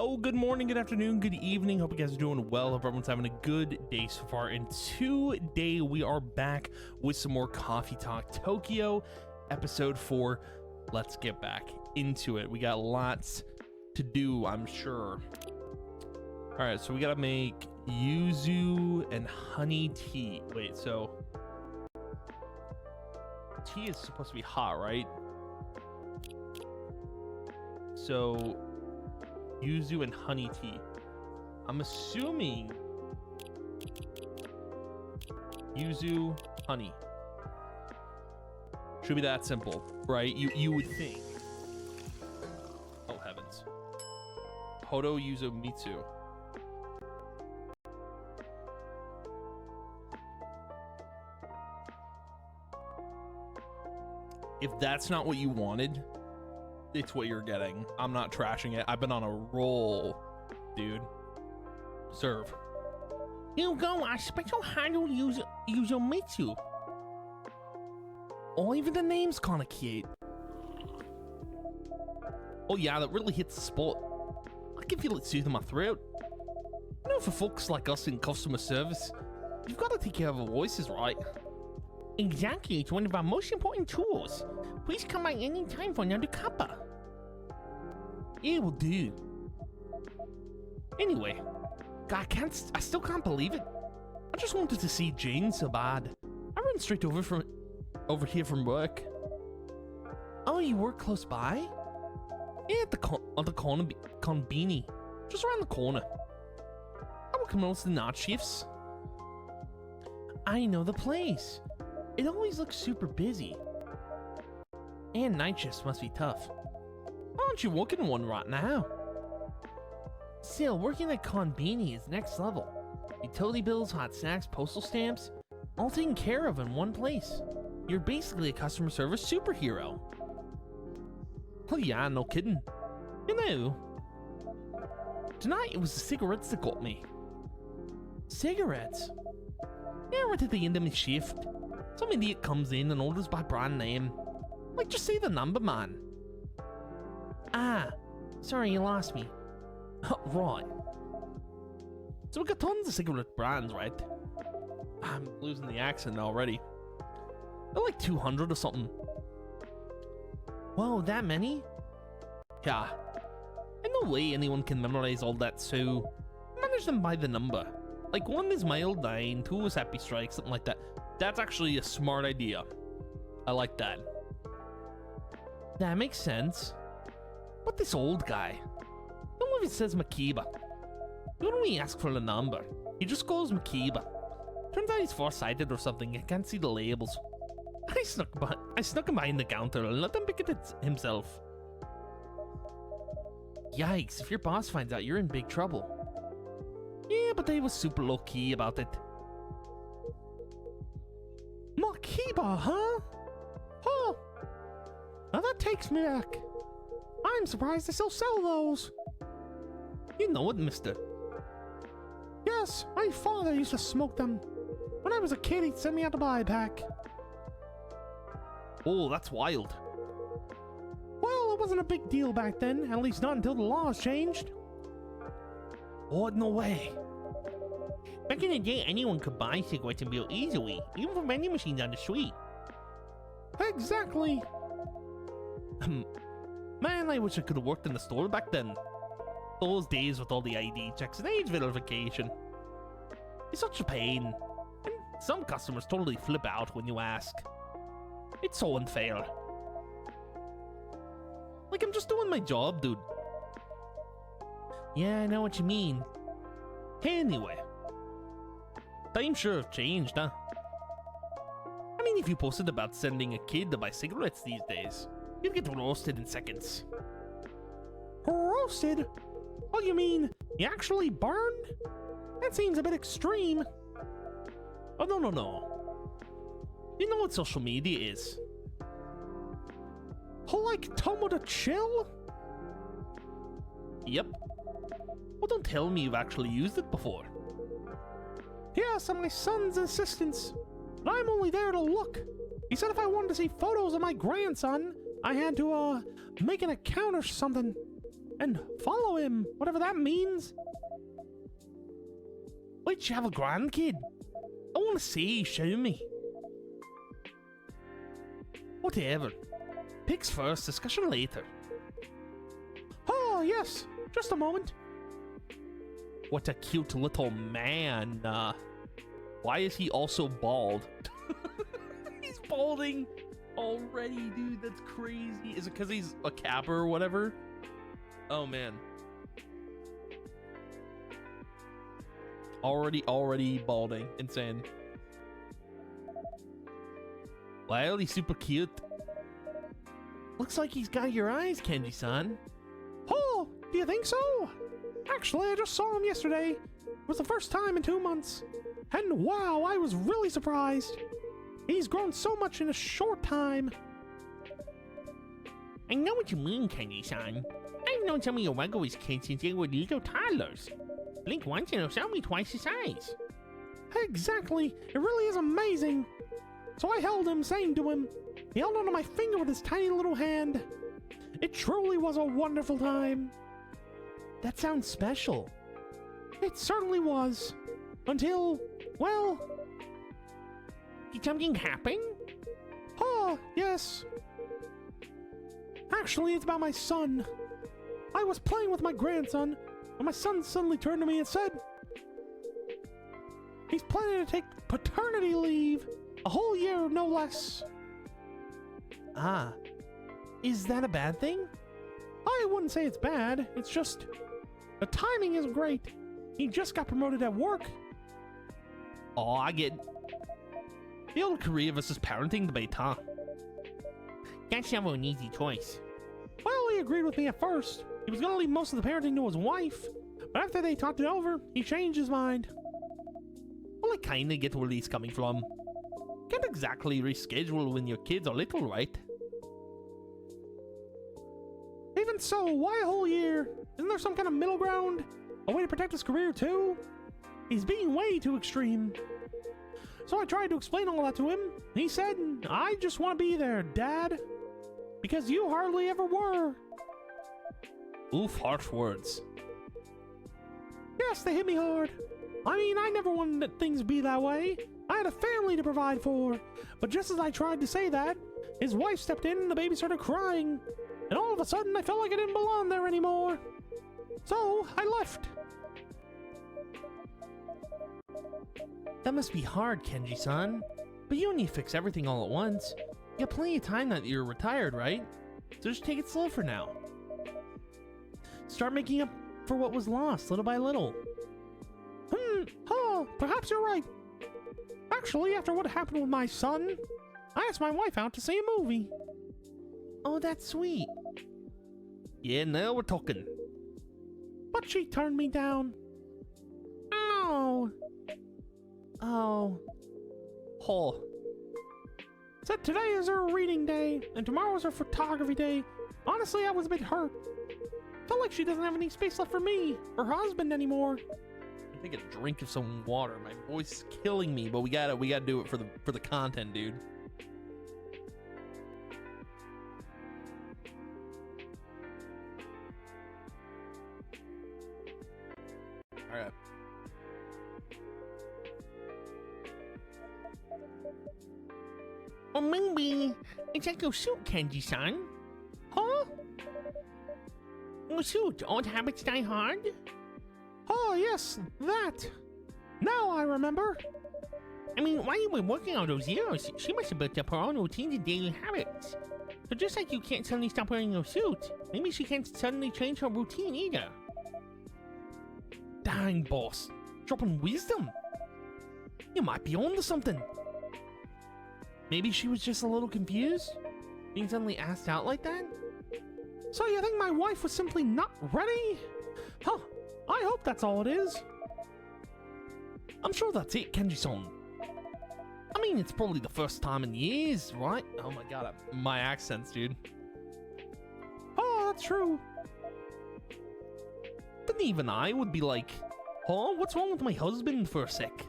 Hello, good morning, good afternoon, good evening. Hope you guys are doing well. Hope everyone's having a good day so far. And today we are back with some more Coffee Talk Tokyo, episode 4. Let's get back into it. We got lots to do, I'm sure. All right, so we gotta make yuzu and honey tea. Wait, so tea is supposed to be hot, right? So yuzu and honey tea. I'm assuming yuzu, honey. Should be that simple, right? You would think. Oh heavens. Hodo yuzu mitsu. If that's not what you wanted, it's what you're getting. I'm not trashing it. I've been on a roll, dude. Serve. You go a special handle yuzu mitsu. Oh, even the name's kind of cute. Oh yeah, that really hits the spot. I can feel it soothing my throat. You know, for folks like us in customer service, you've got to take care of our voices, right? Exactly, it's one of our most important tools. Please come by any time for another cuppa. Yeah, will do. Anyway, I still can't believe it. I just wanted to see Jane so bad. I ran straight over here from work. Oh, you work close by? Yeah, at the Konbini, just around the corner. I work most of the night shifts. I know the place. It always looks super busy. And night shifts must be tough. Why aren't you working in one right now? Still, working at Konbini is next level. Utility bills, hot snacks, postal stamps, all taken care of in one place. You're basically a customer service superhero. Oh yeah, no kidding. You know, tonight it was the cigarettes that got me. Cigarettes? Yeah, right at the end of my shift. Some idiot comes in and orders by brand name. Like, just say the number, man. Ah, sorry, you lost me. Right. So we got tons of cigarette brands, right? I'm losing the accent already. They're like 200 or something. Whoa, that many? Yeah. And no way anyone can memorize all that, so manage them by the number. Like, 1 is Mild 9, 2 is Happy Strike, something like that. That's actually a smart idea. I like that. That makes sense. But this old guy, don't know if it says Makiba. When we ask for the number, he just calls Makiba. Turns out he's farsighted or something, I can't see the labels. I snuck him behind the counter and let him pick it himself. Yikes, if your boss finds out, you're in big trouble. Yeah, but they was super low-key about it. Makiba, huh? Huh? Now that takes me back. I'm surprised they still sell those. You know it, mister. Yes, my father used to smoke them. When I was a kid, he'd send me out to buy a pack. Oh, that's wild. Well, it wasn't a big deal back then, at least not until the laws changed. What? No way. Back in the day, anyone could buy cigarettes and bill easily, even from vending machines on the street. Exactly. Man, I wish I could have worked in the store back then. Those days with all the ID checks and age verification. It's such a pain. And some customers totally flip out when you ask. It's so unfair. Like, I'm just doing my job, dude. Yeah, I know what you mean. Anyway. Times sure have changed, huh? I mean, if you posted about sending a kid to buy cigarettes these days, you'd get roasted in seconds. Roasted? Oh, you mean you actually burned? That seems a bit extreme. Oh, no. You know what social media is? Oh, like Tomo to chill? Yep. Well, don't tell me you've actually used it before. Yes, I'm my son's assistant, but I'm only there to look. He said if I wanted to see photos of my grandson, I had to, make an account or something. and follow him, whatever that means. Wait, you have a grandkid? I want to see, show me. Whatever. Pics first, discussion later. Oh, yes, just a moment. What a cute little man. Why is he also bald? He's balding already, dude. That's crazy. Is it because he's a capper or whatever? Oh, man. Already balding. Insane. Wow, he's super cute. Looks like he's got your eyes, Kenji-san. Oh, do you think so? Actually, I just saw him yesterday. It was the first time in 2 months. And wow, I was really surprised. He's grown so much in a short time. I know what you mean, Kenji-san. I've known some of your Rugrats kids since they were little toddlers. Blink once and they'll be twice the size. Exactly. It really is amazing. So I held him, saying to him, he held onto my finger with his tiny little hand. It truly was a wonderful time. That sounds special. It certainly was. Until, well... Did something happen? Oh, yes. Actually, it's about my son. I was playing with my grandson, and my son suddenly turned to me and said, he's planning to take paternity leave. A whole year, no less. Ah. Is that a bad thing? I wouldn't say it's bad. It's just... the timing isn't great. He just got promoted at work. Oh, I get... the old career versus parenting debate, huh? That's never an easy choice. Well, he agreed with me at first. He was gonna leave most of the parenting to his wife. But after they talked it over, he changed his mind. Well, I kinda get where he's coming from. Can't exactly reschedule when your kids are little, right? Even so, why a whole year? Isn't there some kind of middle ground? A way to protect his career too? He's being way too extreme. So I tried to explain all that to him. He said, I just want to be there, Dad. Because you hardly ever were. Oof, harsh words. Yes, they hit me hard. I mean, I never wanted things to be that way. I had a family to provide for. But just as I tried to say that, his wife stepped in and the baby started crying. And all of a sudden, I felt like I didn't belong there anymore. So, I left. That must be hard, Kenji-san. But you don't need to fix everything all at once. You got plenty of time that you're retired, right? So just take it slow for now. Start making up for what was lost, little by little. Oh, perhaps you're right. Actually, after what happened with my son, I asked my wife out to see a movie. Oh, that's sweet. Yeah, now we're talking. But she turned me down. Oh. Oh. Oh. Said today is her reading day, and tomorrow is her photography day. Honestly, I was a bit hurt. Felt like she doesn't have any space left for me, or her husband anymore. I take a drink of some water. My voice is killing me, but we gotta do it for the content, dude. All right. Or maybe it's like your suit, Kenji-san. Huh? Your suit, old habits die hard? Oh, yes, that. Now I remember. I mean, while you were working all those years, she must have built up her own routines and daily habits. So just like you can't suddenly stop wearing your suit, maybe she can't suddenly change her routine either. Dang, boss. Dropping wisdom. You might be on to something. Maybe she was just a little confused? Being suddenly asked out like that? So you think my wife was simply not ready? Huh, I hope that's all it is. I'm sure that's it, Kenji-san. I mean, it's probably the first time in years, right? Oh my god, my accents, dude. Oh, that's true. Then even I would be like, huh, what's wrong with my husband for a sec?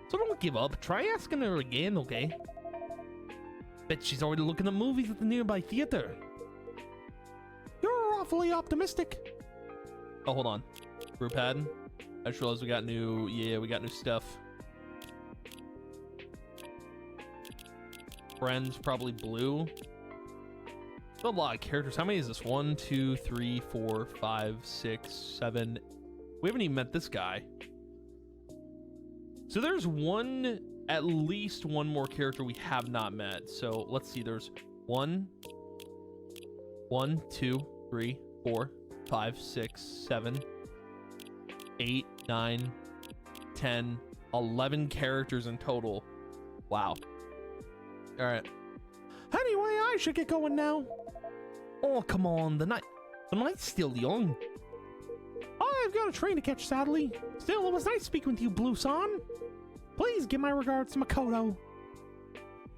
So don't give up, try asking her again, okay? Bet she's already looking at movies at the nearby theater. You're awfully optimistic. Oh, hold on. Group pad. I just realized we got new... Yeah, we got new stuff. Friends, probably blue. There's a lot of characters. How many is this? 1, 2, 3, 4, 5, 6, 7. We haven't even met this guy. So there's at least one more character we have not met. So let's see. There's 1, 2, 3, 4, 5, 6, 7, 8, 9, 10, 11 characters in total. Wow. All right. Anyway, I should get going now. Oh, come on. The night's still young. I've got a train to catch, sadly. Still, it was nice speaking with you, Blue-san. Please give my regards to Makoto.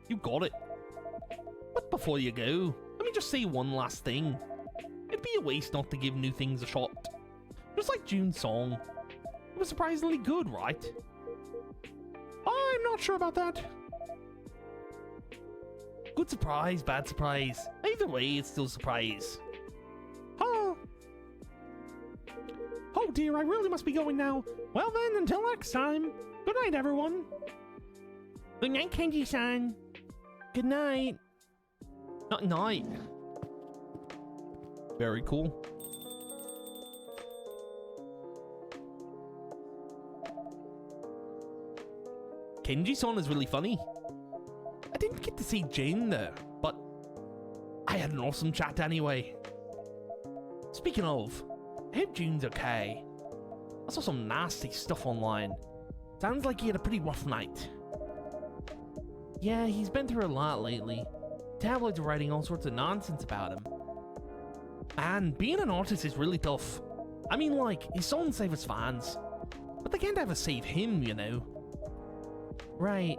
You got it. But before you go, let me just say one last thing. It'd be a waste not to give new things a shot. Just like June's song. It was surprisingly good, right? I'm not sure about that. Good surprise, bad surprise. Either way, it's still a surprise. Oh dear, I really must be going now. Well then, until next time. Good night, everyone. Good night, Kenji-san. Good night. Not night. Very cool. Kenji-san is really funny. I didn't get to see Jane there, but I had an awesome chat anyway. Speaking of, I hope June's okay. I saw some nasty stuff online. Sounds like he had a pretty rough night. Yeah, he's been through a lot lately. Tabloids are writing all sorts of nonsense about him. And being an artist is really tough. I mean, like, his songs save his fans, but they can't ever save him, you know. Right.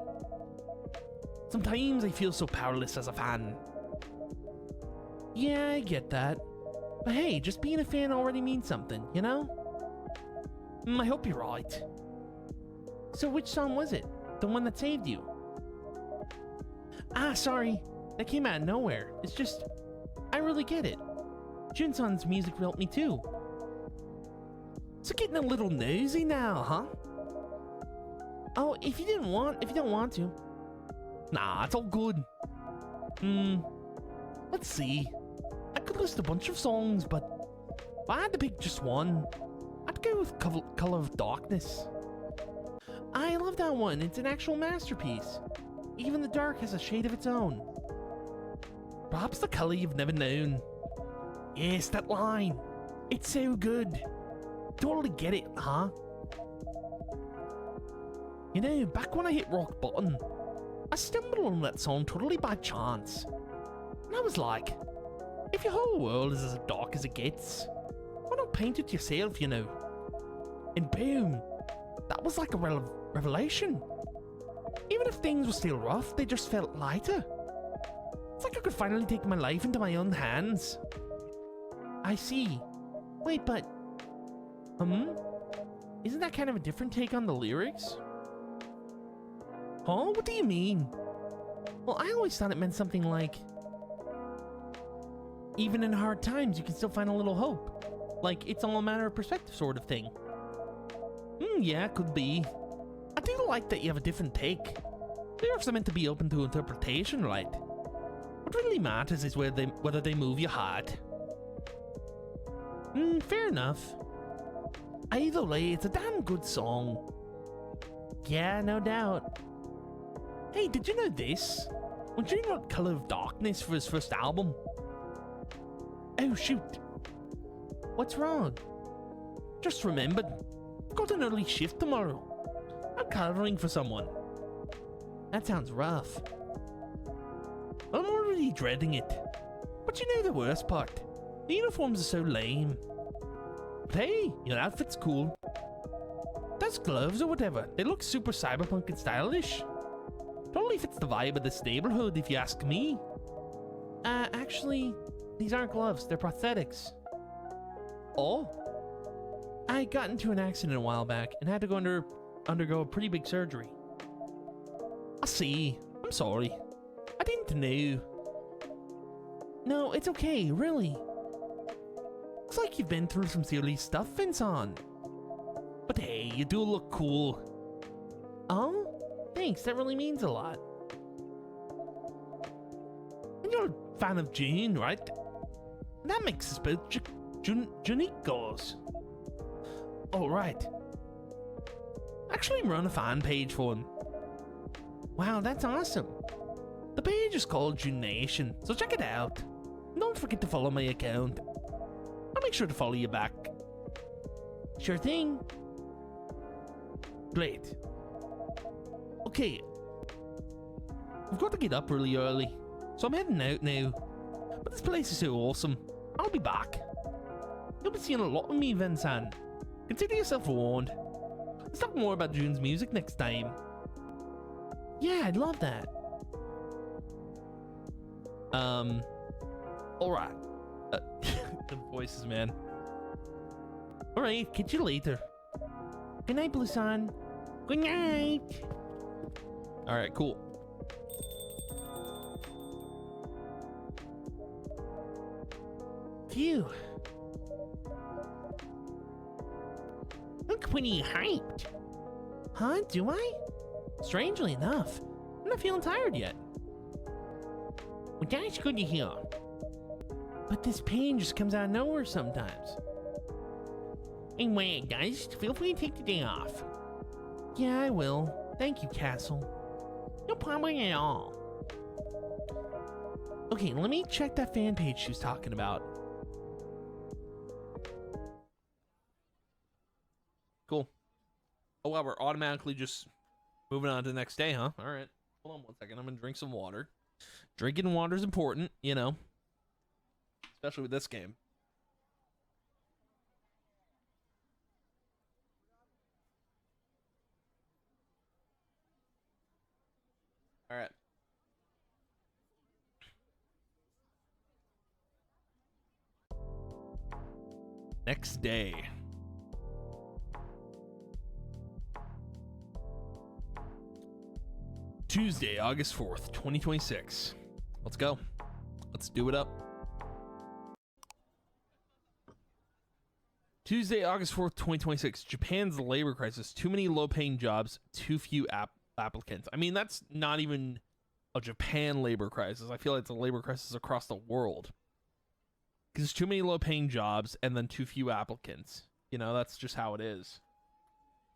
Sometimes I feel so powerless as a fan. Yeah, I get that. But hey, just being a fan already means something, you know? I hope you're right. So which song was it? The one that saved you? Ah, sorry. That came out of nowhere. It's just... I really get it. Jun-san's music helped me too. So getting a little nosy now, huh? Oh, if you don't want to. Nah, it's all good. Let's see. I could list a bunch of songs, but if I had to pick just one, I'd go with Color of Darkness. I love that one. It's an actual masterpiece. Even the dark has a shade of its own. Perhaps the color you've never known. Yes, that line. It's so good. Totally get it, huh? You know, back when I hit rock bottom, I stumbled on that song totally by chance. And I was like, if your whole world is as dark as it gets, why not paint it yourself, you know? And boom, that was like a revelation. Even if things were still rough, they just felt lighter. It's like I could finally take my life into my own hands. I see. Wait, but... Isn't that kind of a different take on the lyrics? Huh? What do you mean? Well, I always thought it meant something like... even in hard times, you can still find a little hope. Like, it's all a matter of perspective sort of thing. Yeah, could be. I do like that you have a different take. Lyrics are meant to be open to interpretation, right? What really matters is whether they move your heart. Fair enough. Either way, it's a damn good song. Yeah, no doubt. Hey, did you know this? When June wrote Color of Darkness for his first album... Oh, shoot. What's wrong? Just remembered. I've got an early shift tomorrow. I'm coloring for someone. That sounds rough. I'm already dreading it. But you know the worst part? The uniforms are so lame. But hey, your outfit's cool. Those gloves or whatever, they look super cyberpunk and stylish. Totally fits the vibe of this neighborhood if you ask me. Actually, these aren't gloves, they're prosthetics. Oh? I got into an accident a while back and had to go undergo a pretty big surgery. I see. I'm sorry. I didn't know. No, it's okay, really. Looks like you've been through some serious stuff, Vincent. But hey, you do look cool. Oh, thanks, that really means a lot. And you're a fan of June, right? That makes us both Junicos. Alright. Actually run a fan page for him. Wow, that's awesome. The page is called Junation, so check it out. And don't forget to follow my account. I'll make sure to follow you back. Sure thing. Great. Okay. I've got to get up really early, so I'm heading out now. But this place is so awesome. I'll be back. You'll be seeing a lot of me, Vincent. Consider yourself warned. Let's talk more about June's music next time. Yeah, I'd love that. Alright. The voices, man. Alright, catch you later. Good night, Blouson. Good night. Alright, cool. Phew. Look pretty hyped. Huh, do I? Strangely enough, I'm not feeling tired yet. Well, that's good to hear. But this pain just comes out of nowhere sometimes. Anyway, guys, feel free to take the day off. Yeah, I will. Thank you, Castle. No problem at all. Okay, let me check that fan page she was talking about. Cool. Oh, wow, we're automatically just moving on to the next day, huh? All right. Hold on one second. I'm going to drink some water. Drinking water is important, you know. Especially with this game. All right. Next day. Tuesday, August 4th, 2026. Let's go. Let's do it up. Tuesday, August 4th, 2026. Japan's labor crisis. Too many low-paying jobs, too few applicants. I mean, that's not even a Japan labor crisis. I feel like it's a labor crisis across the world. Because there's too many low-paying jobs and then too few applicants. You know, that's just how it is.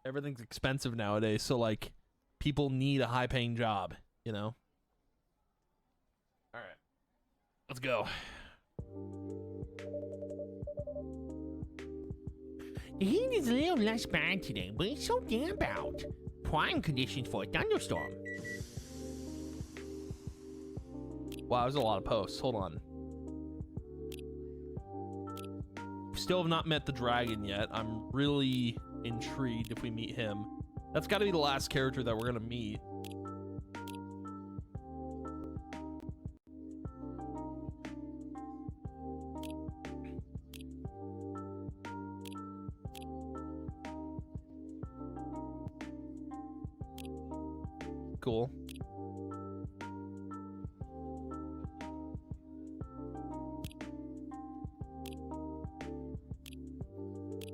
Everything's expensive nowadays, so, like, people need a high-paying job, you know? All right. Let's go. The heat is a little less bad today, but it's so damp out. Prime conditions for a thunderstorm. Wow, there's a lot of posts. Hold on. Still have not met the dragon yet. I'm really intrigued if we meet him. That's got to be the last character that we're going to meet. Cool.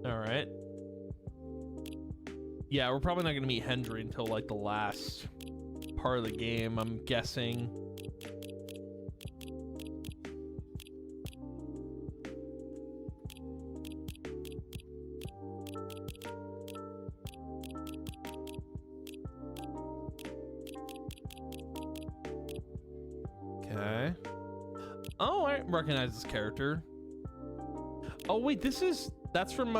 All right. Yeah, we're probably not going to meet Hendry until like the last part of the game, I'm guessing. Okay. Oh, I recognize this character. Oh wait, that's from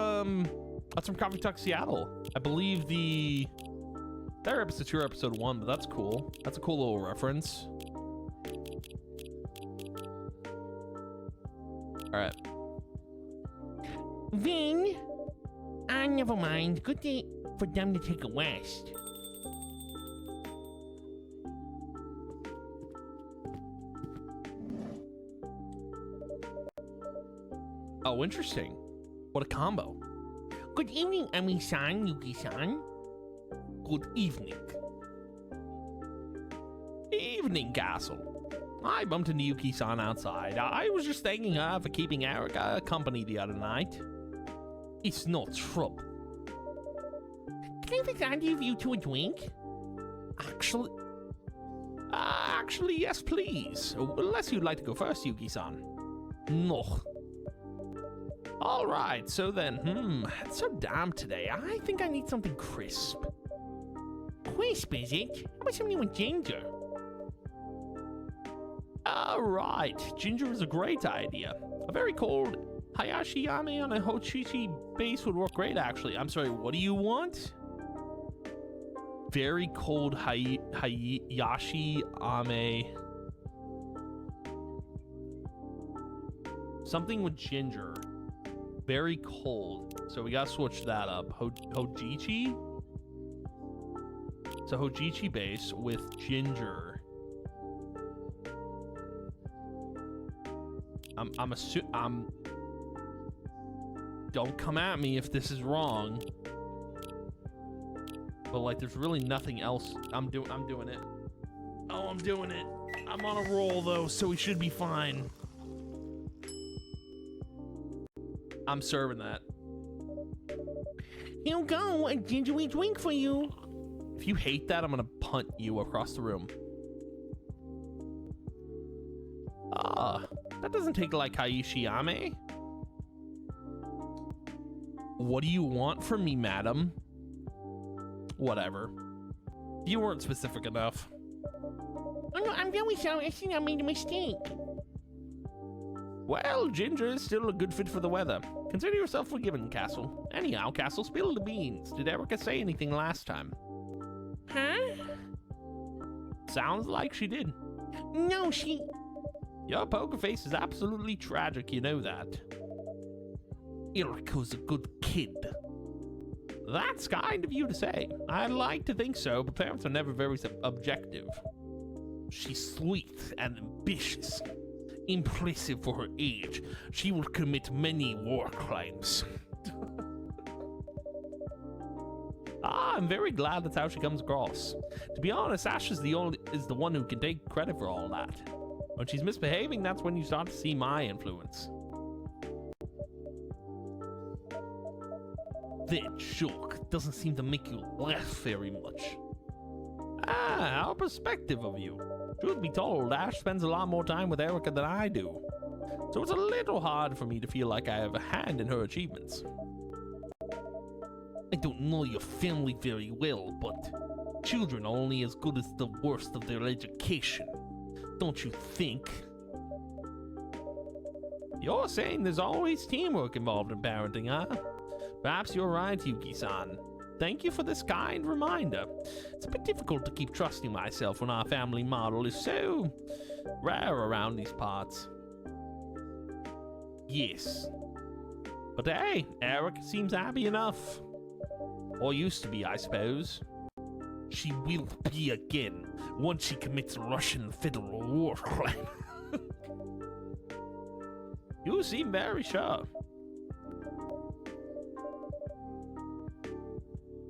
Coffee Talk Seattle. I believe that episode 2 or episode 1, but that's cool. That's a cool little reference. All right. Then, never mind. Good day for them to take a rest. Oh, interesting. What a combo. Good evening, Ami-san, Yuki-san. Good evening. Evening, Castle. I bumped into Yuki-san outside. I was just thanking her for keeping Erica company the other night. It's no trouble. Can I invite either of you to a drink? Actually, yes, please. Unless you'd like to go first, Yuki-san. No. All right, so then, it's so damp today. I think I need something crisp. Crisp, is it? How about something with ginger? All right, ginger is a great idea. A very cold Hayashi Ame on a Hojichi base would work great, actually. I'm sorry, what do you want? Very cold Hayashi Ame. Something with ginger. Very cold. So we gotta switch that up. Hojichi? So Hojichi base with ginger. Don't come at me if this is wrong. But like, there's really nothing else. I'm doing it. Oh, I'm doing it. I'm on a roll though, so we should be fine. I'm serving that. Here you go, a gingery drink for you. If you hate that, I'm gonna punt you across the room. That doesn't take like Hayashi Ame. What do you want from me, madam? Whatever. You weren't specific enough. Oh no, I'm very sorry. I think I made a mistake. Well, ginger is still a good fit for the weather. Consider yourself forgiven, Castle. Anyhow, Castle, spill the beans. Did Erica say anything last time? Huh? Sounds like she did. No, she... Your poker face is absolutely tragic, you know that. Erica's a good kid. That's kind of you to say. I'd like to think so, but parents are never very objective. She's sweet and ambitious. Impressive for her age. She will commit many war crimes. I'm very glad that's how she comes across. To be honest, Ash is the one who can take credit for all that. When she's misbehaving, that's when you start to see my influence. That joke doesn't seem to make you laugh very much. Our perspective of you. Truth be told, Ash spends a lot more time with Erica than I do. So it's a little hard for me to feel like I have a hand in her achievements. I don't know your family very well, but children are only as good as the worst of their education. Don't you think? You're saying there's always teamwork involved in parenting, huh? Perhaps you're right, Yuki-san. Thank you for this kind reminder. It's a bit difficult to keep trusting myself when our family model is so rare around these parts. Yes. But hey, Eric seems happy enough. Or used to be, I suppose. She will be again once she commits a Russian federal war crime. You seem very sure.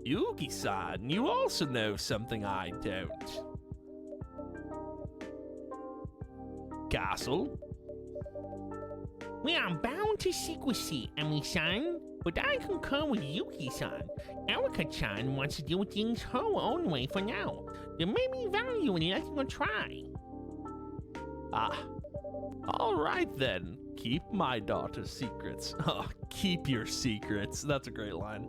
Yuki-san, you also know something I don't. Castle? We are bound to secrecy, Emi-san. But I concur with Yuki-san. Erica-chan wants to do things her own way for now. There may be value in letting her try. All right then. Keep my daughter's secrets. Oh, keep your secrets. That's a great line.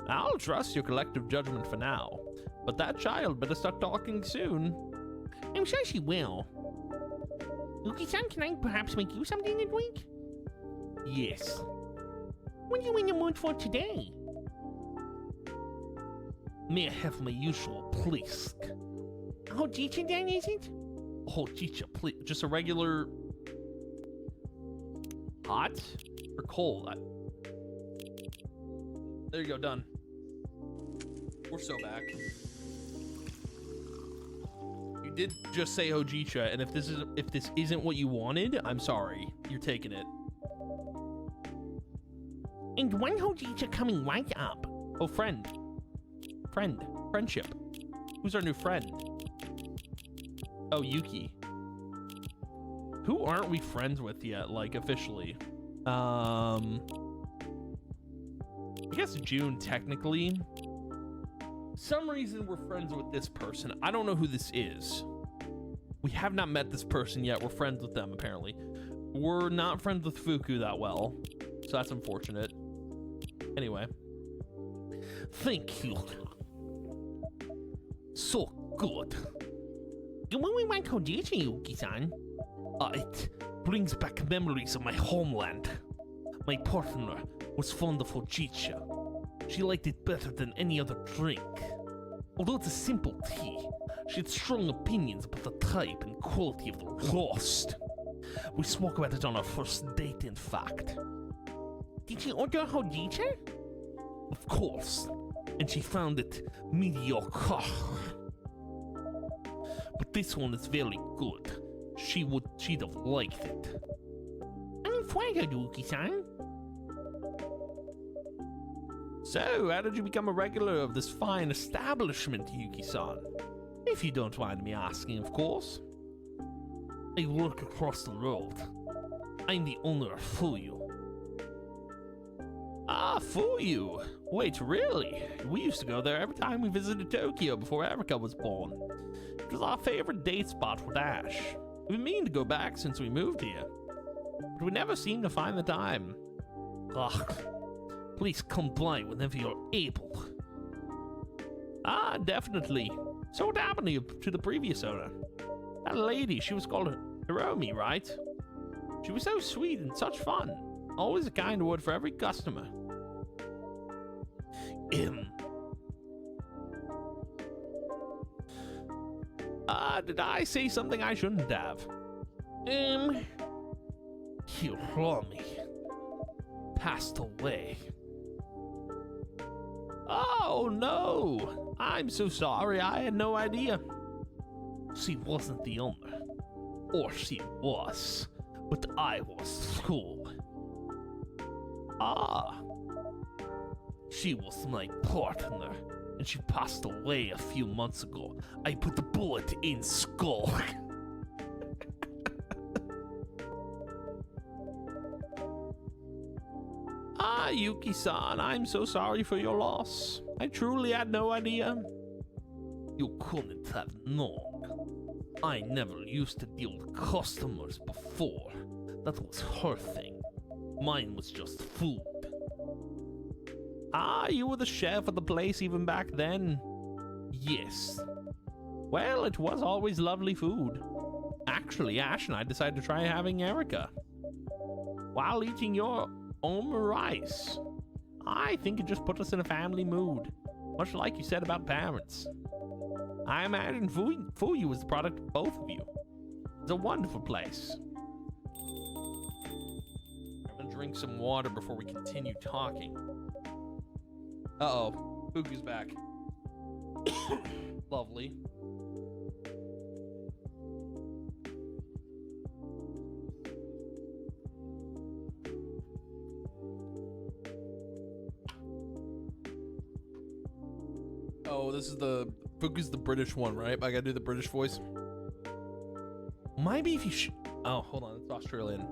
I'll trust your collective judgment for now. But that child better start talking soon. I'm sure she will. Yuki-san, can I perhaps make you something to drink? Yes. What are you in the mood for today? May I have my usual please? Hojicha then, is it? Hojicha, please. Just a regular... hot? Or cold? There you go, done. We're so back. You did just say Hojicha, and if this isn't what you wanted, I'm sorry. You're taking it. And one Hojicha coming right up. Oh, friend. Friendship. Who's our new friend? Oh, Yuki. Who aren't we friends with yet, like, officially? I guess June, technically. Some reason we're friends with this person. I don't know who this is. We have not met this person yet. We're friends with them, apparently. We're not friends with Fuku that well, so that's unfortunate. Anyway. Thank you. So good. When we went Hojicha, Yuki-san? It brings back memories of my homeland. My partner was fond of Hojicha. She liked it better than any other drink. Although it's a simple tea, she had strong opinions about the type and quality of the roast. We spoke about it on our first date, in fact. Did she order Hojicha? Of course, and she found it mediocre. But this one is very good. She'd have liked it. I'm flattered, Yuki-san. So, how did you become a regular of this fine establishment, Yuki-san? If you don't mind me asking, of course. I work across the road. I'm the owner of Fuyu. Ah, Fuyu. Wait, really? We used to go there every time we visited Tokyo before Erica was born. It was our favorite date spot with Ash. We've been meaning to go back since we moved here, but we never seem to find the time. Ugh. Please come by whenever you're able. Ah, definitely. So what happened to the previous owner? That lady, she was called Hiromi, right? She was so sweet and such fun. Always a kind word for every customer. Did I say something I shouldn't have? Hiromi passed away. Oh no! I'm so sorry, I had no idea. She wasn't the owner. Or she was, but I was too. Ah. She was my partner, and she passed away a few months ago. I put the bullet in skull. Ah, Yuki-san, I'm so sorry for your loss. I truly had no idea. You couldn't have known. I never used to deal with customers before. That was her thing. Mine was just food. Ah, you were the chef of the place even back then? Yes. Well, it was always lovely food. Actually, Ash and I decided to try having Erica while eating your own rice. I think it just put us in a family mood, much like you said about parents. I imagine Fuyu was the product of both of you. It's a wonderful place. I'm gonna drink some water before we continue talking. Uh-oh, Fuku's back. Lovely. Oh, this is Fuku's the British one, right? I gotta do the British voice. Maybe if you oh, hold on, it's Australian.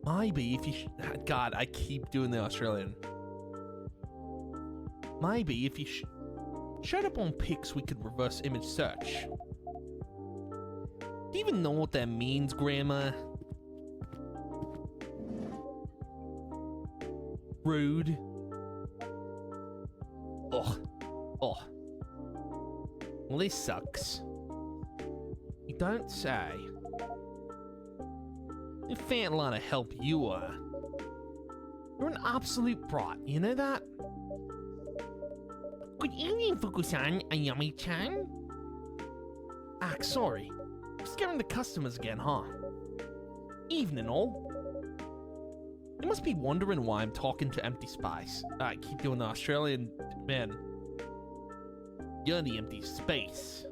Maybe if you God, I keep doing the Australian. Maybe if you showed up on pics, we could reverse image search. Do you even know what that means, Grandma? Rude. Ugh. Oh. Well, this sucks. You don't say. If ain't a lot of help you are. You're an absolute brat, you know that? Good evening, Fuku-san, Ayami-chan. Sorry. Scaring the customers again, huh? Evening, all. You must be wondering why I'm talking to empty space. I keep doing the Australian man. You're the empty space.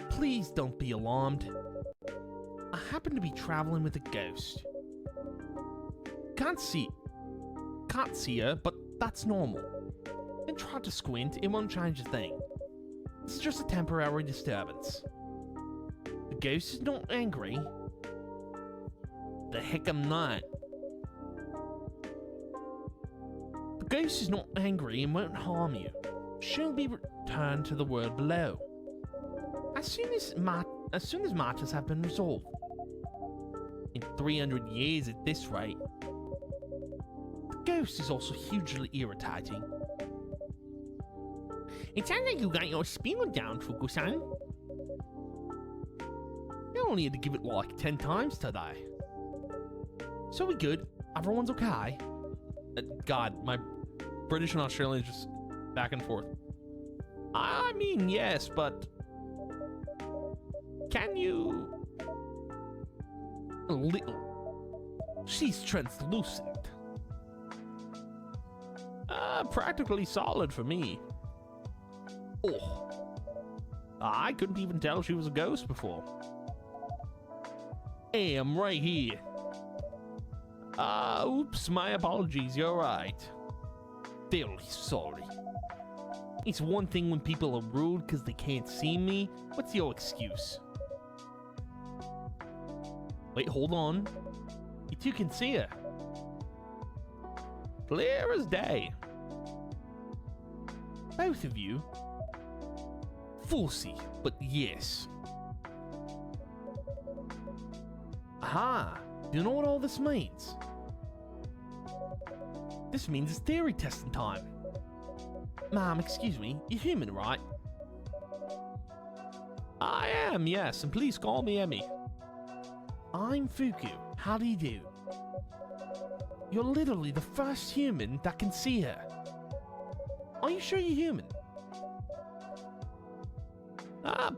Please don't be alarmed. I happen to be traveling with a ghost. Can't see her, but that's normal. And try to squint, it won't change a thing. It's just a temporary disturbance. ghost is not angry. The heck I'm not. The ghost is not angry and won't harm you. She'll be returned to the world below. As soon as matters have been resolved. In 300 years at this rate. The ghost is also hugely irritating. It sounds like you got your spiel down, Fuku-san. You only had to give it like 10 times today. So we good? Everyone's okay? God, my British and Australian is just back and forth. I mean, yes, but can you... A little. She's translucent. Practically solid for me. Oh. I couldn't even tell she was a ghost before. Hey, I'm right here. Oops, my apologies, you're right. Very sorry. It's one thing when people are rude because they can't see me. What's your excuse? Wait, hold on. You two can see her. Clear as day. Both of you. Falsy, but yes. Aha! Do you know what all this means? This means it's theory testing time. Ma'am, excuse me, you're human, right? I am, yes, and please call me Emmy. I'm Fuku. How do you do? You're literally the first human that can see her. Are you sure you're human?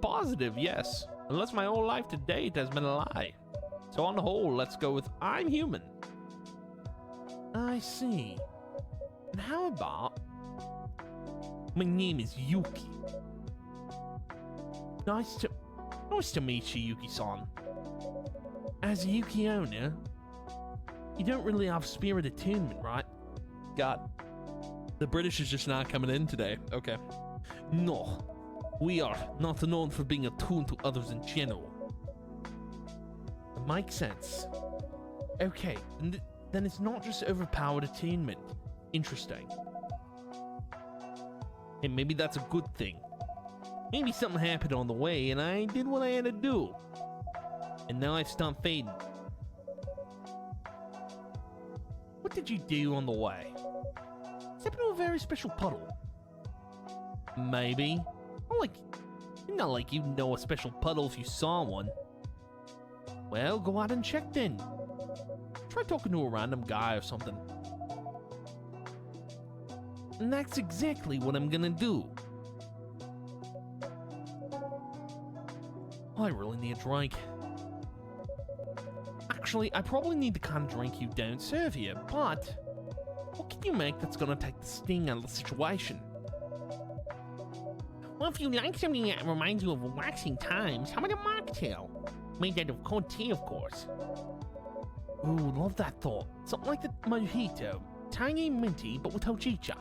Positive, yes. Unless my whole life to date has been a lie. So on the whole, let's go with I'm human. I see. And how about... My name is Yuki. Nice to meet you, Yuki-san. As a Yuki owner, you don't really have spirit attunement, right? God. The British is just not coming in today. Okay. No. We are not known for being attuned to others in general. It makes sense. Okay, then it's not just overpowered attunement. Interesting. And maybe that's a good thing. Maybe something happened on the way and I did what I had to do. And now I've stopped fading. What did you do on the way? Step into a very special puddle. Maybe. Not like you know a special puddle if you saw one. Well, go out and check then. Try talking to a random guy or something. And that's exactly what I'm gonna do. I really need a drink. Actually, I probably need the kind of drink you don't serve here, but what can you make that's gonna take the sting out of the situation? Well, if you like something that reminds you of relaxing times, how about a mocktail? Made out of cold tea, of course. Ooh, love that thought. Something like the mojito. Tangy minty, but with hojicha.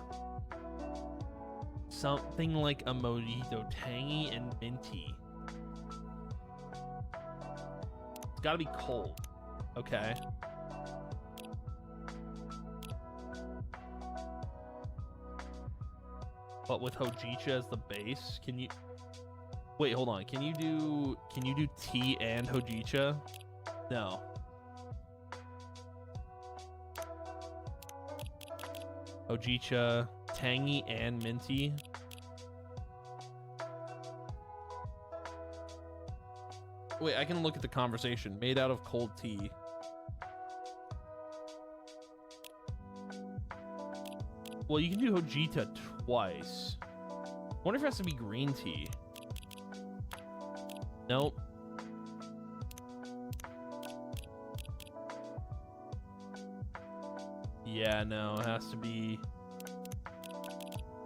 Something like a mojito, tangy and minty. It's gotta be cold. Okay. But with hojicha as the base, can you... Wait, hold on. Can you do tea and hojicha? No. Hojicha, tangy and minty. Wait, I can look at the conversation. Made out of cold tea. Well, you can do hojicha twice. I wonder if it has to be green tea. Nope. Yeah, no, it has to be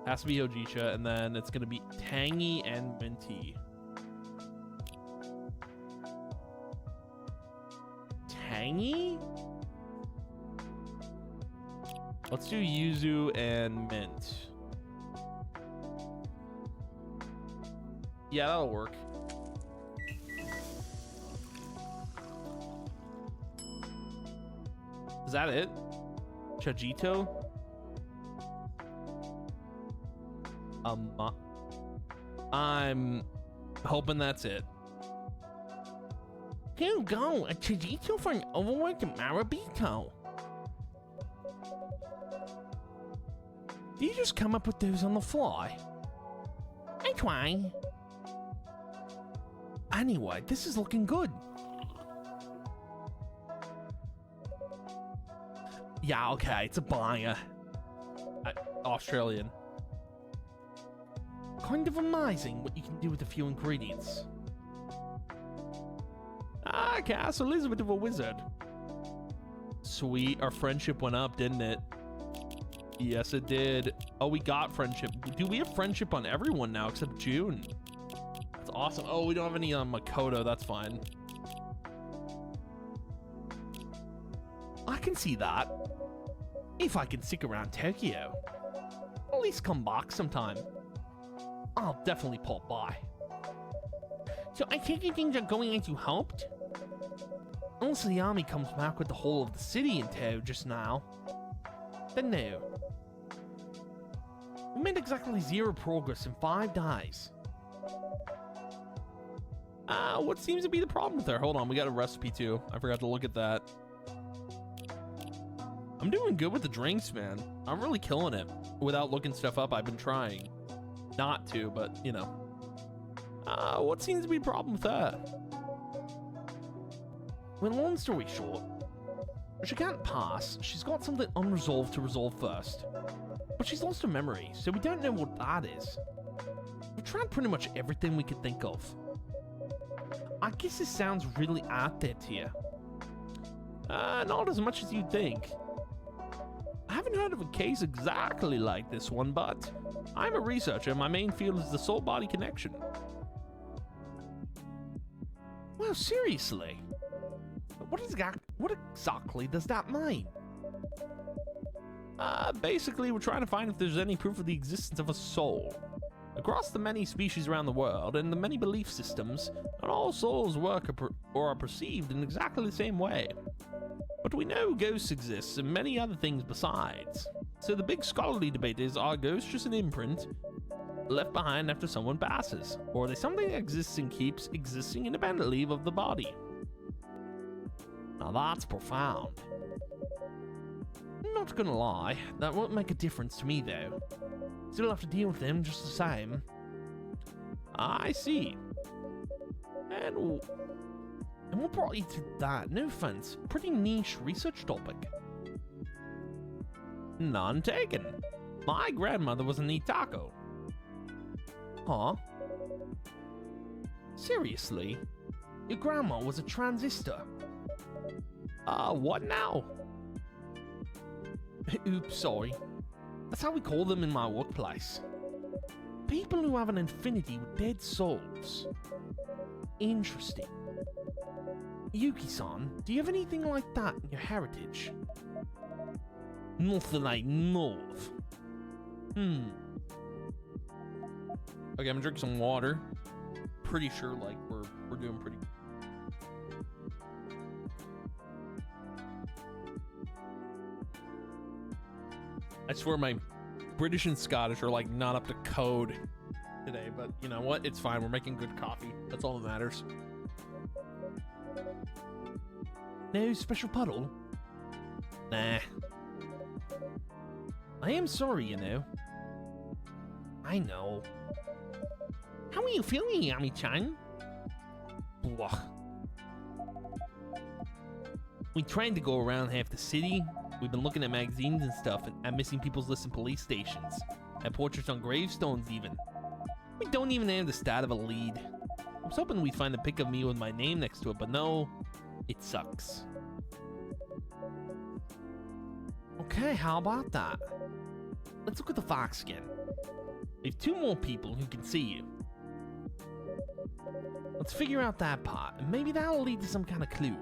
hojicha, and then it's gonna be tangy and minty. Tangy? Let's do yuzu and mint. Yeah, that'll work. Is that it? Chajito? I'm hoping that's it. Here you go, a Chajito for an overworked Marabito. Do you just come up with those on the fly? I try. Anyway, this is looking good. Yeah, okay, it's a buyer. Australian. Kind of amazing what you can do with a few ingredients. Ah, Cass, Elizabeth of a wizard. Sweet, our friendship went up, didn't it? Yes, it did. Oh, we got friendship. Do we have friendship on everyone now except June? That's awesome. Oh, we don't have any on Makoto. That's fine. I can see that. If I can stick around Tokyo. At least come back sometime. I'll definitely pop by. So I take it things are going as you hoped? Unless the army comes back with the whole of the city in tow just now. Then no. We made exactly 0 progress in 5 days. What seems to be the problem with her? Hold on, we got a recipe too. I forgot to look at that. I'm doing good with the drinks, man. I'm really killing it. Without looking stuff up, I've been trying. Not to, but, you know. What seems to be the problem with her? Well, long story short, she can't pass. She's got something unresolved to resolve first. But she's lost her memory, so we don't know what that is. We've tried pretty much everything we could think of. I guess this sounds really out there to you. Not as much as you'd think. I haven't heard of a case exactly like this one, but I'm a researcher and my main field is the soul-body connection. Well, seriously. What exactly does that mean? Basically, we're trying to find if there's any proof of the existence of a soul. Across the many species around the world and the many belief systems, not all souls work or are perceived in exactly the same way. But we know ghosts exist and many other things besides. So the big scholarly debate is, are ghosts just an imprint left behind after someone passes? Or are they something that exists and keeps existing independently of the body? Now that's profound. Not gonna lie, that won't make a difference to me though. Still have to deal with them just the same. I see. And what brought you to that? No offense, pretty niche research topic. None taken. My grandmother was an Itako. Huh? Seriously? Your grandma was a transistor? What now? Oops, sorry. That's how we call them in my workplace. People who have an infinity with dead souls. Interesting. Yuki-san, do you have anything like that in your heritage? Not that I know of. Okay, I'm gonna drink some water. Pretty sure, like, we're doing pretty. I swear my British and Scottish are like not up to code today, but you know what? It's fine. We're making good coffee. That's all that matters. No special puddle? Nah. I am sorry, you know. I know. How are you feeling, Yami-chan? Blah. We tried to go around half the city. We've been looking at magazines and stuff, and missing people's lists in police stations, and portraits on gravestones even. We don't even have the stat of a lead. I was hoping we'd find a pic of me with my name next to it, but no, it sucks. Okay, how about that? Let's look at the facts again. We have 2 more people who can see you. Let's figure out that part, and maybe that'll lead to some kind of clue.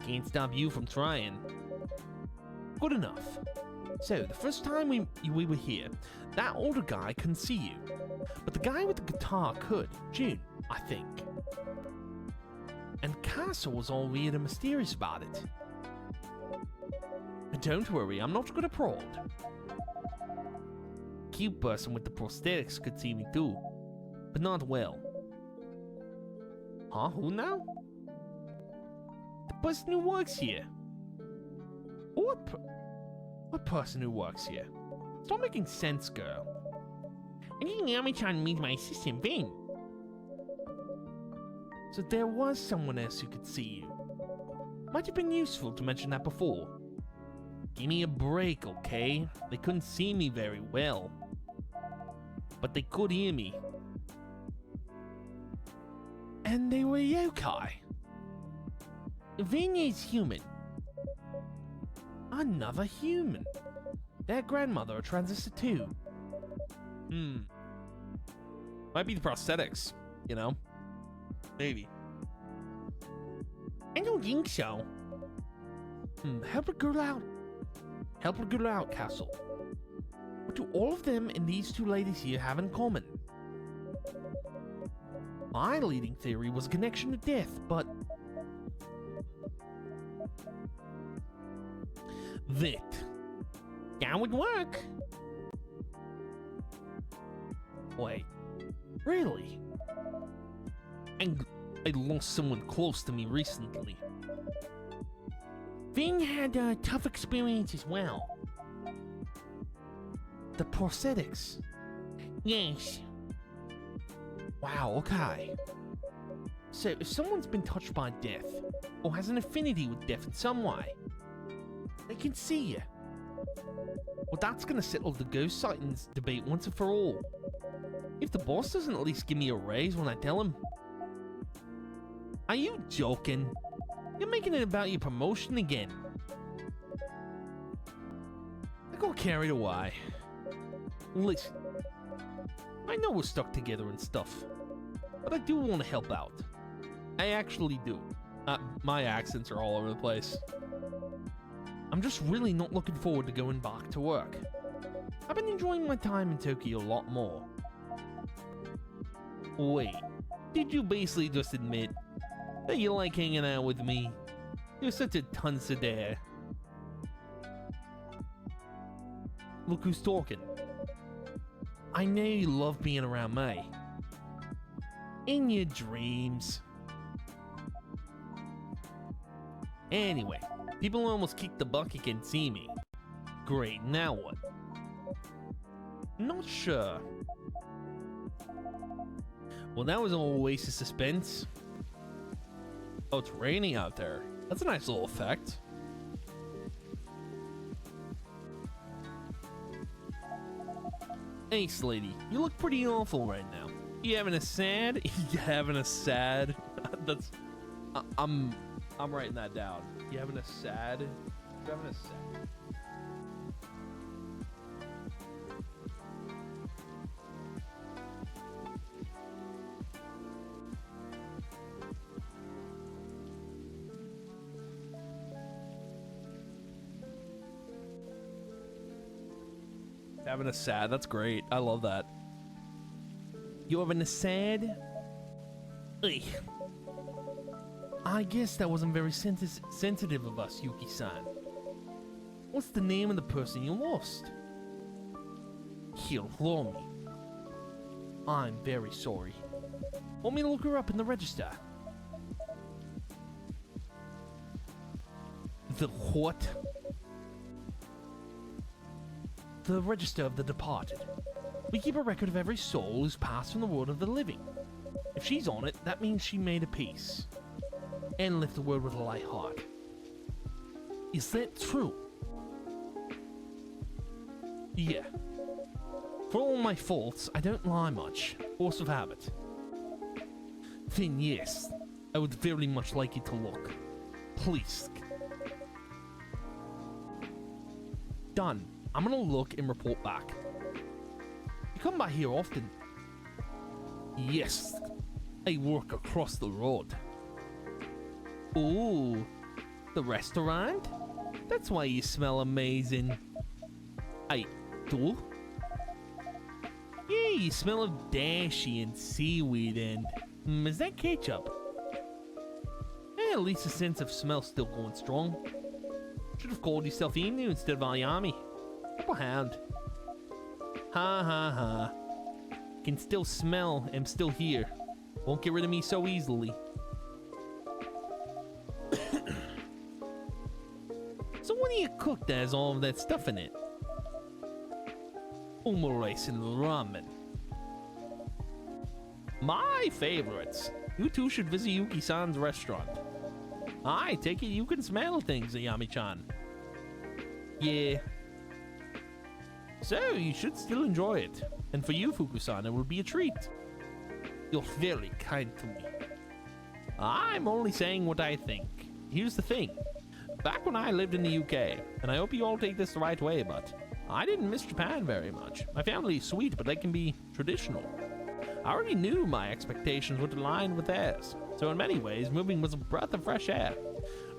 Can't stop you from trying. Good enough. So, the first time we were here, that older guy couldn't see you. But the guy with the guitar could. June, I think. And Castle was all weird and mysterious about it. Don't worry, I'm not gonna prod. Cute person with the prosthetics could see me too, but not well. Huh? Who now? The person who works here. What person who works here? It's not making sense, girl. I think Yami-chan means my assistant, Vin. So there was someone else who could see you. Might have been useful to mention that before. Give me a break, okay? They couldn't see me very well. But they could hear me. And they were yokai. Vin is human. Another human. Their grandmother a transistor too. Might be the prosthetics, you know? Maybe. I don't think so. Help a girl out. Help a girl out, Castle. What do all of them and these two ladies here have in common? My leading theory was a connection to death, but... That would work. Wait. Really? And I lost someone close to me recently. Vin had a tough experience as well. The prosthetics. Yes. Wow, okay. So if someone's been touched by death, or has an affinity with death in some way, they can see you. Well, that's gonna settle the ghost sightings debate once and for all. If the boss doesn't at least give me a raise when I tell him. Are you joking? You're making it about your promotion again. I got carried away. Listen, I know we're stuck together and stuff, but I do want to help out. I actually do. My accents are all over the place. I'm just really not looking forward to going back to work. I've been enjoying my time in Tokyo a lot more. Wait, did you basically just admit that you like hanging out with me? You're such a Tunsadare. Look who's talking. I know you love being around me. In your dreams. Anyway, people almost kicked the bucket and see me. Great, now what? Not sure. Well, that was all a waste of suspense. Oh, it's raining out there. That's a nice little effect. Ace lady, you look pretty awful right now. You having a sad? You having a sad? That's... I'm writing that down. You having a sad? You having a sad? Having a sad, that's great. I love that. You having a sad? Ugh. I guess that wasn't very sensitive of us, Yuki-san. What's the name of the person you lost? Hiromi. I'm very sorry. Want me to look her up in the register? The what? The register of the departed. We keep a record of every soul who's passed from the world of the living. If she's on it, that means she made a peace. And left the world with a light heart. Is that true? Yeah. For all my faults, I don't lie much. Force of habit. Then yes, I would very much like you to look. Please. Done. I'm gonna look and report back. You come by here often? Yes. I work across the road. Ooh. The restaurant? That's why you smell amazing. I do? Yeah, you smell of dashi and seaweed and... is that ketchup? At least the sense of smell still going strong. Should have called yourself Inu instead of Ayami. Upper hand. Ha ha ha. Can still smell I'm still here. Won't get rid of me so easily. So what do you cook that has all of that stuff in it? Omurice and ramen. My favorites. You two should visit Yuki-san's restaurant. I take it you can smell things, Ayami-chan. Yeah. So, you should still enjoy it. And for you, Fuku-san, it will be a treat. You're very kind to me. I'm only saying what I think. Here's the thing. Back when I lived in the UK, and I hope you all take this the right way, but I didn't miss Japan very much. My family is sweet, but they can be traditional. I already knew my expectations would align with theirs, so in many ways, moving was a breath of fresh air.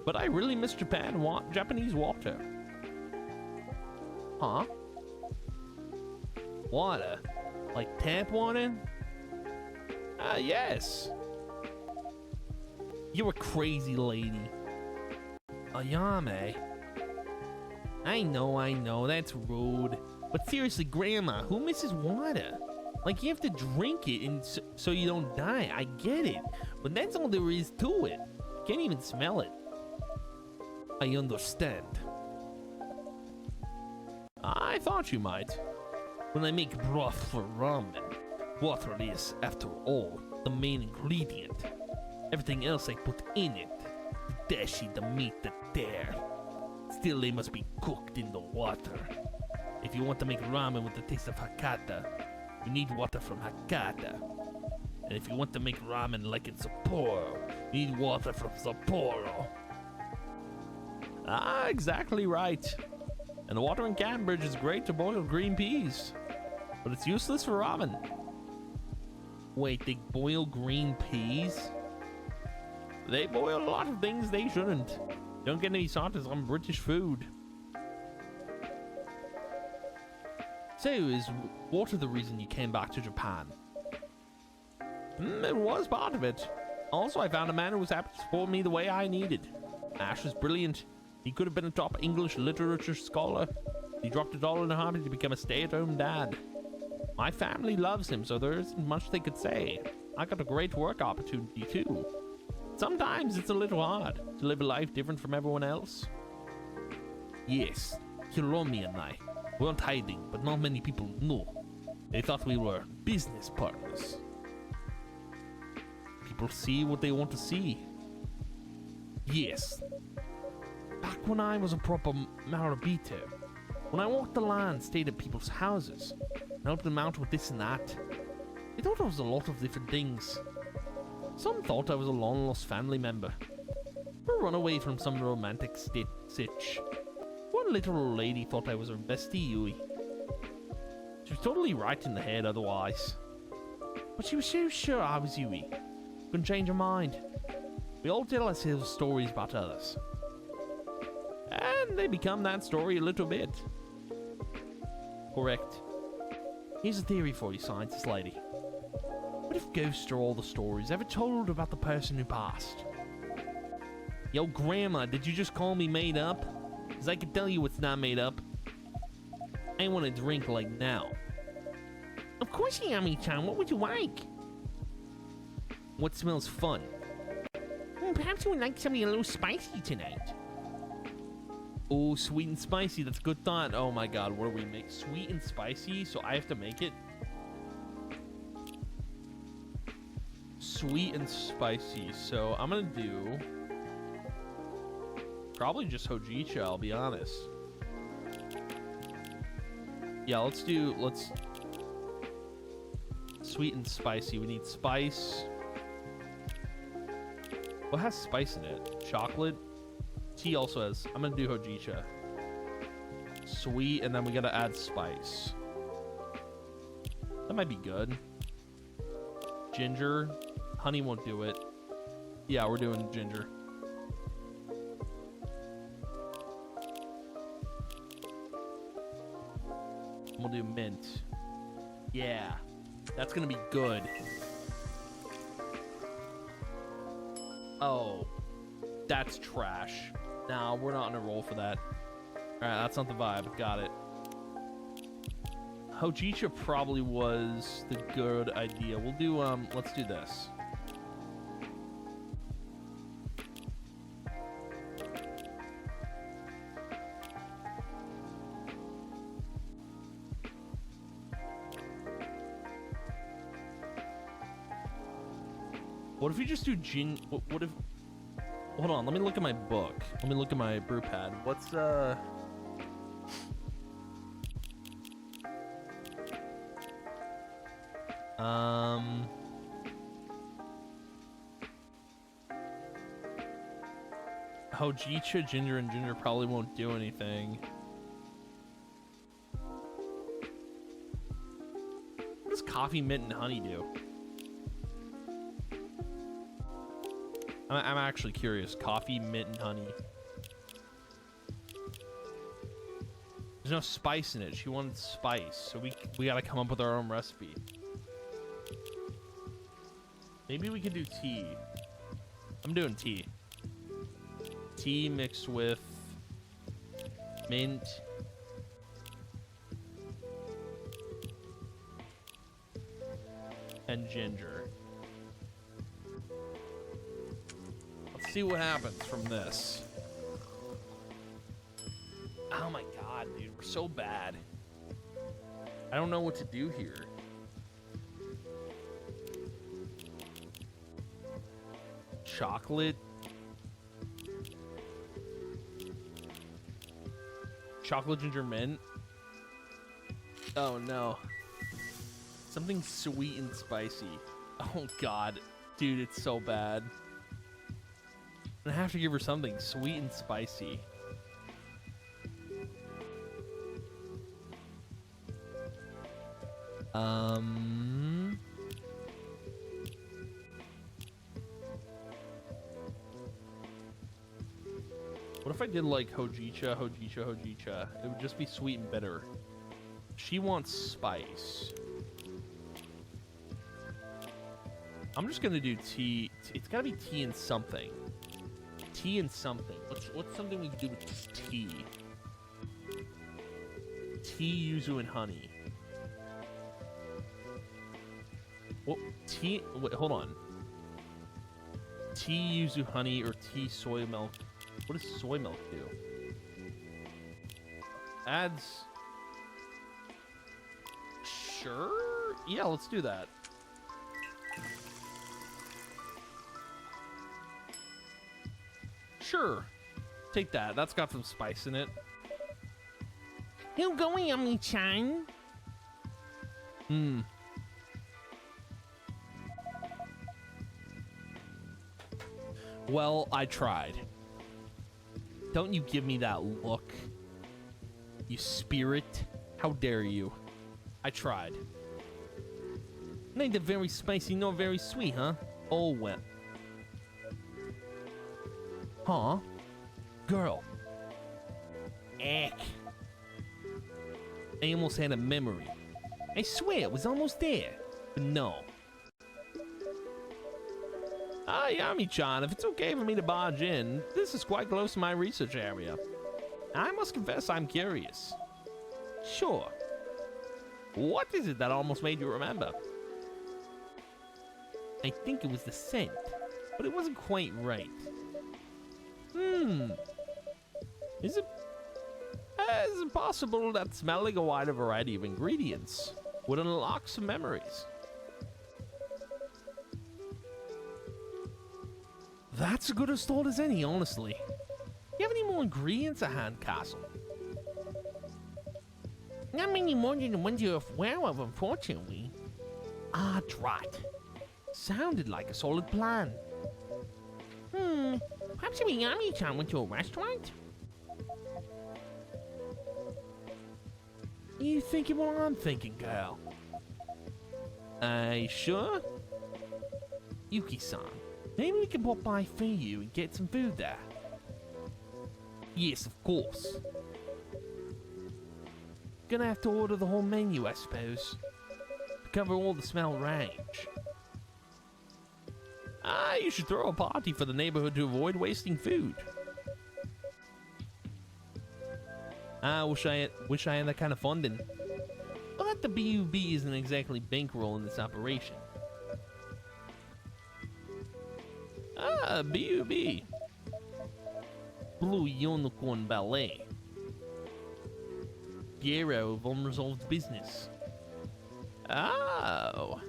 But I really miss Japanese water. Huh? Water? Like tap water? Yes. You're a crazy lady. Ayame. I know, that's rude. But seriously, Grandma, who misses water? Like, you have to drink it and so you don't die. I get it. But that's all there is to it. You can't even smell it. I understand. I thought you might. When I make broth for ramen, water is, after all, the main ingredient. Everything else I put in it, the dashi, the meat, the dare. Still, they must be cooked in the water. If you want to make ramen with the taste of Hakata, you need water from Hakata. And if you want to make ramen like in Sapporo, you need water from Sapporo. Ah, exactly right. And the water in Cambridge is great to boil green peas, but it's useless for ramen. Wait, they boil green peas? They boil a lot of things they shouldn't. Don't get any sauces on British food. So, is water the reason you came back to Japan? It was part of it. Also, I found a man who was happy to support me the way I needed. Ash was brilliant. He could have been a top English literature scholar. He dropped it all in a heartbeat to become a stay-at-home dad. My family loves him, so there isn't much they could say. I got a great work opportunity too. Sometimes it's a little hard to live a life different from everyone else. Yes, Hiromi and I weren't hiding, but not many people knew. They thought we were business partners. People see what they want to see. Yes. Back when I was a proper Marabito, when I walked the land, stayed at people's houses, and helped them out with this and that, they thought I was a lot of different things. Some thought I was a long-lost family member, or run away from some romantic sitch. One little old lady thought I was her bestie Yui. She was totally right in the head otherwise. But she was so sure I was Yui. Couldn't change her mind. We all tell ourselves stories about others. And they become that story a little bit. Correct. Here's a theory for you, scientist lady. What if ghosts are all the stories ever told about the person who passed? Yo, Grandma, did you just call me made up? Because I can tell you it's not made up. I want a drink like now. Of course, Yami-chan. What would you like? What smells fun? Perhaps you would like something a little spicy tonight. Oh, sweet and spicy. That's a good thought. Oh my god, what do we make? Sweet and spicy? So I have to make it? Sweet and spicy. So I'm gonna do probably just Hojicha, I'll be honest. Yeah, let's sweet and spicy. We need spice. What has spice in it? Chocolate? Tea also has. I'm gonna do Hojicha. Sweet, and then we gotta add spice. That might be good. Ginger. Honey won't do it. Yeah, we're doing ginger. We'll do mint. Yeah, that's gonna be good. Oh, that's trash. Nah, we're not on a roll for that. Alright, that's not the vibe. Got it. Hojicha probably was the good idea. We'll do, let's do this. What if we just do gin? What if? Hold on, let me look at my book. Let me look at my brew pad. What's Hojicha, ginger, and ginger probably won't do anything. What does coffee, mint, and honey do? I'm actually curious. Coffee, mint, and honey. There's no spice in it. She wanted spice, so we gotta come up with our own recipe. Maybe we can do tea. I'm doing tea. Tea mixed with mint. And ginger. Let's see what happens from this. Oh my god, dude, we're so bad. I don't know what to do here. Chocolate. Chocolate ginger mint. Oh no. Something sweet and spicy. Oh god. Dude, it's so bad. I have to give her something sweet and spicy. What if I did like hojicha, hojicha, hojicha? It would just be sweet and bitter. She wants spice. I'm just gonna do tea. It's gotta be tea and something. Tea and something. What's something we can do with just tea? Tea, yuzu, and honey. What tea? Wait, hold on. Tea, yuzu, honey, or tea, soy milk. What does soy milk do? Adds. Sure. Yeah, let's do that. Sure. Take that. That's got some spice in it. You go, Yummy-chan. Well, I tried. Don't you give me that look. You spirit. How dare you? I tried. Neither very spicy nor very sweet, huh? Oh, well. Huh? Girl. Eck. I almost had a memory. I swear it was almost there. But no. Ah, Yami-chan, if it's okay for me to barge in, this is quite close to my research area. I must confess I'm curious. Sure. What is it that almost made you remember? I think it was the scent, but it wasn't quite right. Is it possible that smelling a wider variety of ingredients would unlock some memories? That's as good a thought as any, honestly. You have any more ingredients at hand, Castle? Not many more than the ones you're aware of, unfortunately. Ah, drat. Sounded like a solid plan. Perhaps if Yami-chan went to a restaurant? You thinking what I'm thinking, girl? Sure? Yuki-san, maybe we can pop by Feiyu and get some food there. Yes, of course. Gonna have to order the whole menu, I suppose. To cover all the smell range. You should throw a party for the neighborhood to avoid wasting food. I wish I had that kind of funding. But the BUB isn't exactly bankrolling this operation. Ah, BUB. Blue Unicorn Ballet. Bureau of Unresolved Business. Oh.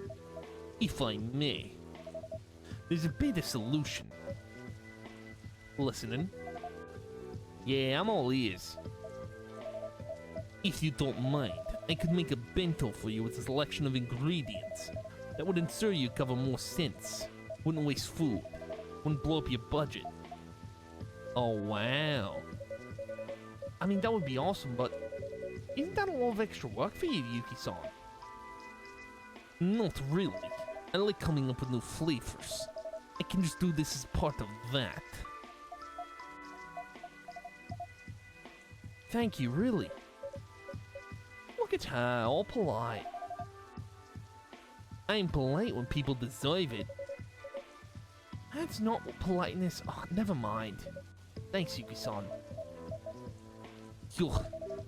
If I may. There's a bit of solution. Listening? Yeah, I'm all ears. If you don't mind, I could make a bento for you with a selection of ingredients that would ensure you cover more cents, wouldn't waste food, wouldn't blow up your budget. Oh, wow. I mean, that would be awesome, but isn't that a lot of extra work for you, Yuki-san? Not really. I like coming up with new flavors. I can just do this as part of that. Thank you, really. Look at her, all polite. I'm polite when people deserve it. That's not what politeness... Oh, never mind. Thanks, Yuki-san.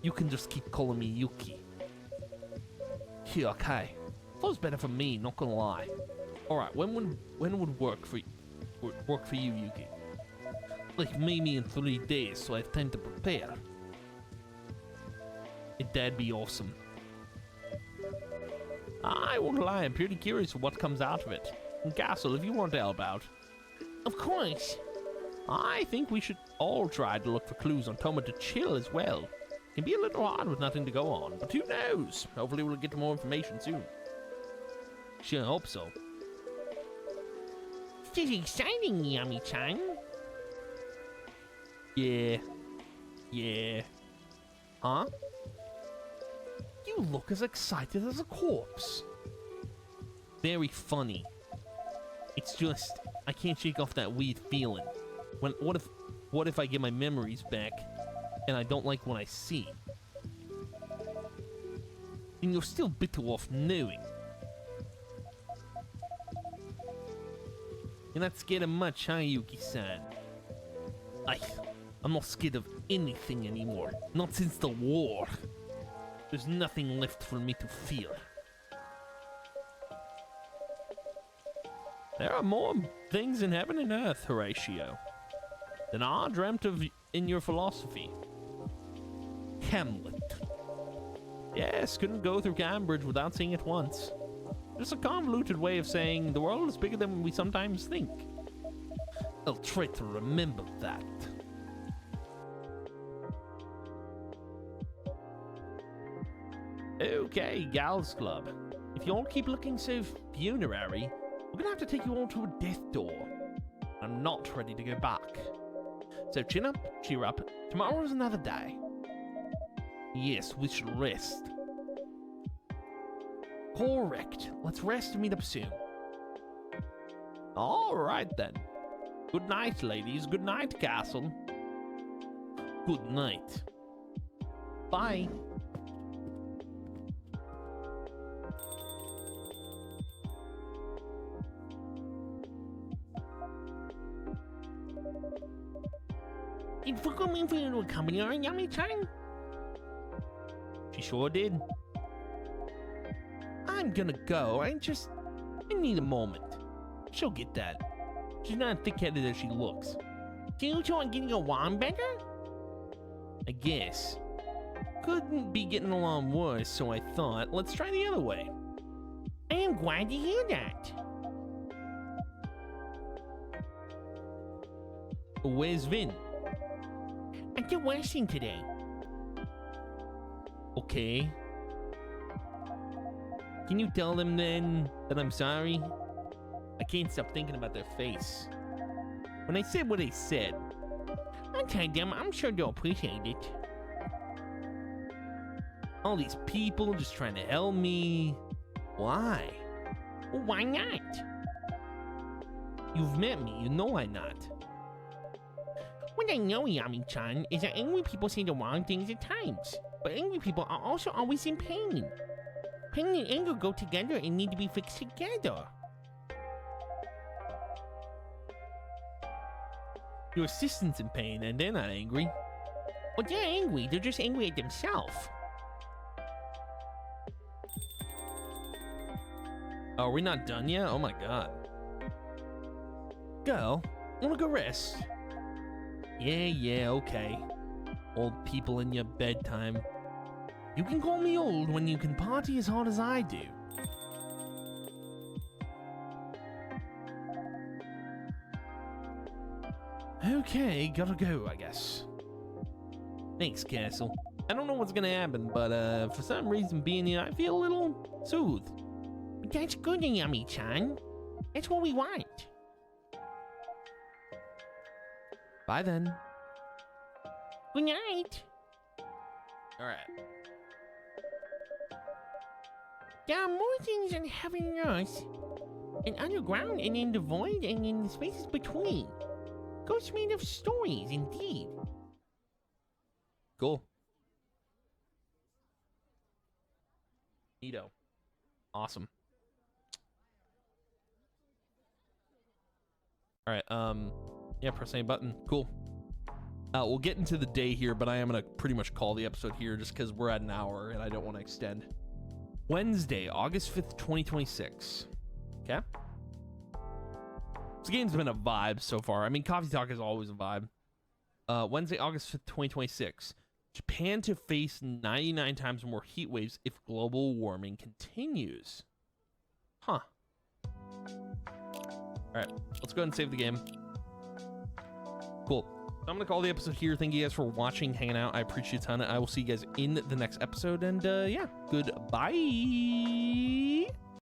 You can just keep calling me Yuki. Yeah, okay. Flow's better for me, not gonna lie. Alright, when would work for you, Yuki? Like maybe in 3 days, so I have time to prepare. That'd be awesome. I won't lie, I'm pretty curious what comes out of it. And Castle, if you want to help out. Of course. I think we should all try to look for clues on Toma to chill as well. It can be a little hard with nothing to go on, but who knows? Hopefully we'll get more information soon. Sure hope so. This is exciting, Yami-chan. Yeah. Huh? You look as excited as a corpse. Very funny. It's just, I can't shake off that weird feeling. What if I get my memories back and I don't like what I see? And you're still bitter off knowing. You're not scared of much, huh, Yuki-san? I'm not scared of anything anymore. Not since the war. There's nothing left for me to fear. There are more things in heaven and earth, Horatio, than I dreamt of in your philosophy. Hamlet. Yes, couldn't go through Cambridge without seeing it once. Just a convoluted way of saying the world is bigger than we sometimes think. I'll try to remember that. Okay, Gals Club. If you all keep looking so funerary, we're gonna have to take you all to a death door. I'm not ready to go back. So chin up, cheer up. Tomorrow's another day. Yes, we should rest. Correct. Let's rest and meet up soon. Alright then. Good night, ladies. Good night, Castle. Good night. Bye. Did Fuku mean for you to accompany her, Yami-chan? She sure did. I'm gonna go. I need a moment. She'll get that. She's not thick-headed as she looks. Do you two are getting along better? I guess. Couldn't be getting along worse, so I thought, let's try the other way. I am glad to hear that. Where's Vin? At the Westing today. Okay. Can you tell them then that I'm sorry? I can't stop thinking about their face. When I said what I said. I'll tell them, I'm sure they'll appreciate it. All these people just trying to help me. Why? Well, why not? You've met me, you know I'm not. What I know, Yami-chan, is that angry people say the wrong things at times. But angry people are also always in pain. Pain and anger go together and need to be fixed together. Your assistant's in pain and they're not angry. Well, they're angry. They're just angry at themselves. Oh, are we not done yet? Oh my god. Girl, wanna go rest? Yeah, okay. Old people in your bedtime. You can call me old when you can party as hard as I do. Okay, gotta go, I guess. Thanks, Castle. I don't know what's gonna happen, but for some reason being here, I feel a little soothed. That's good, Yami-chan. That's what we want. Bye then. Good night. Alright. There are more things in heaven and earth, and underground, and in the void, and in the spaces between. Ghosts made of stories, indeed. Cool. Neato. Awesome. Alright, yeah, press any button. Cool. We'll get into the day here, but I am gonna pretty much call the episode here just because we're at an hour and I don't want to extend. Wednesday, August 5th, 2026. Okay. This game's been a vibe so far. I mean, Coffee Talk is always a vibe. Wednesday, August 5th, 2026. Japan to face 99 times more heat waves if global warming continues. Huh. Alright, let's go ahead and save the game. Cool. So I'm going to call the episode here. Thank you guys for watching, hanging out. I appreciate it a ton. I will see you guys in the next episode. And yeah, goodbye.